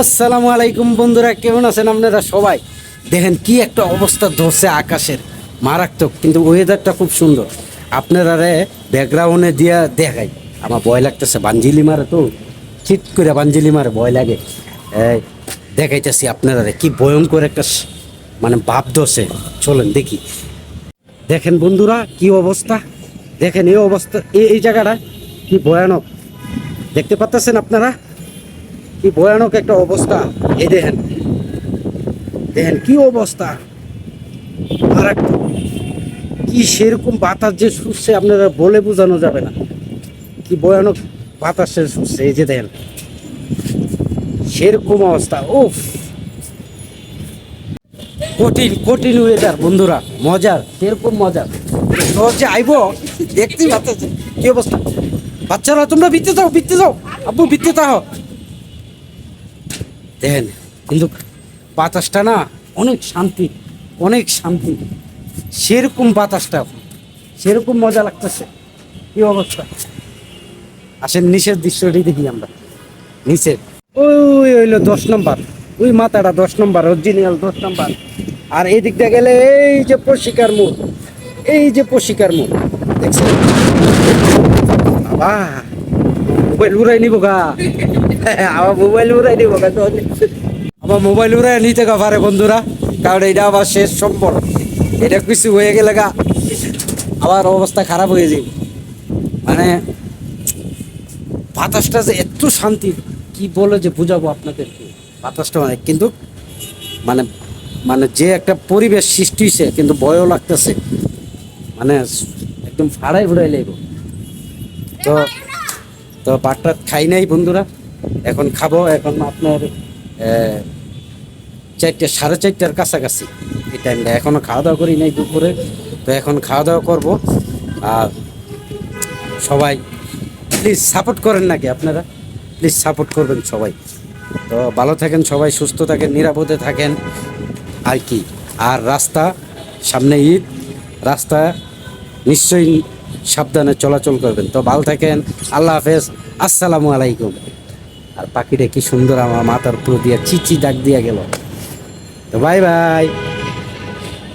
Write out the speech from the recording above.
আসসালামু আলাইকুম বন্ধুরা, কেমন আছেন আপনারা সবাই? দেখেন কি একটা অবস্থা ধরছে আকাশের, মারাত্মক। কিন্তু ওয়েদারটা খুব সুন্দর। আপনারা ব্যাকগ্রাউন্ডে দিয়া দেখাই, আমার ভয় লাগতেছে। বাঞ্জিলি মারে তো, চিট করে বাঞ্জিলি মারে, ভয় লাগে। এই দেখাইতেছি আপনারা কি ভয়ঙ্কর একটা মানে ভাব ধরছে। চলেন দেখি। দেখেন বন্ধুরা কি অবস্থা, দেখেন এই অবস্থা, এই জায়গাটা কি ভয়ানক দেখতে পাচ্ছেন আপনারা, কি ভয়ানক একটা অবস্থা। এই দেখেন, দেখেন কি অবস্থা, মারাত্মক। কি সেরকম বাতাস যে ছুটছে আপনারা বলে বোঝানো যাবে না, কি ভয়ানক বাতাস ছুটছে। এই যে দেখেন সেরকম অবস্থা। উফ, কঠিন কঠিন ওয়েদার বন্ধুরা, মজার, সেরকম মজার। সহজে আইব, দেখতেই পাচ্ছেন কি অবস্থা। বাচ্চারা তোমরা বিতে যাও, বিতে যাও, আব্বু বিতে যাও। দেখেন কিন্তু বাতাসটা না অনেক শান্তি, অনেক শান্তি। সেরকম বাতাসটা, সেরকম মজা লাগতেছে। কি অবস্থা। আসেন নিচের দৃশ্যটি দেখি আমরা। নিচের ওই হইলো 10 নম্বর, ওই মাথাটা 10 নম্বর, অরিজিনাল 10 নম্বর। আর এই দিক দিয়ে গেলে এই যে পশিকার মোড়, এই যে পশিকার মোড় দেখছেন। বাবা মোবাইল উড়াই নিব গা, আমার মোবাইল উড়াই নিব গা, আমার মোবাইল উড়াই নিতে গা পারে বন্ধুরা, কারণ এটা আবার শেষ সম্পর্ক। এটা কিছু হয়ে গেলে গা আবার অবস্থা খারাপ হয়ে যাবে। মানে বাতাসটা যে এত শান্তি, কি বলে যে বুঝাবো আপনাদেরকে। বাতাসটা অনেক, কিন্তু মানে মানে যে একটা পরিবেশ সৃষ্টি হয়েছে, কিন্তু ভয়ও লাগতেছে, মানে একদম ফাড়াই ফুড়াই লাগবে। তো তো ভাতটা খাই নাই বন্ধুরা, এখন খাবো। এখন আপনার 4টে, 4:30টার কাছাকাছি এই টাইমটা। এখনও খাওয়া দাওয়া করি নাই দুপুরে, তো এখন খাওয়া দাওয়া করবো। আর সবাই প্লিজ সাপোর্ট করেন নাকি আপনারা, প্লিজ সাপোর্ট করবেন সবাই। তো ভালো থাকেন সবাই, সুস্থ থাকেন, নিরাপদে থাকেন আর কি। আর রাস্তা সামনে ঈদ, রাস্তা নিশ্চয়ই সাবধানে চলাচল করবেন। তো ভালো থাকেন, আল্লাহ হাফেজ, আসসালামু আলাইকুম। আর পাখিটা কি সুন্দর আমার মাথার উপর দিয়ে চিচি ডাক দিয়ে গেল। তো বাই বাই।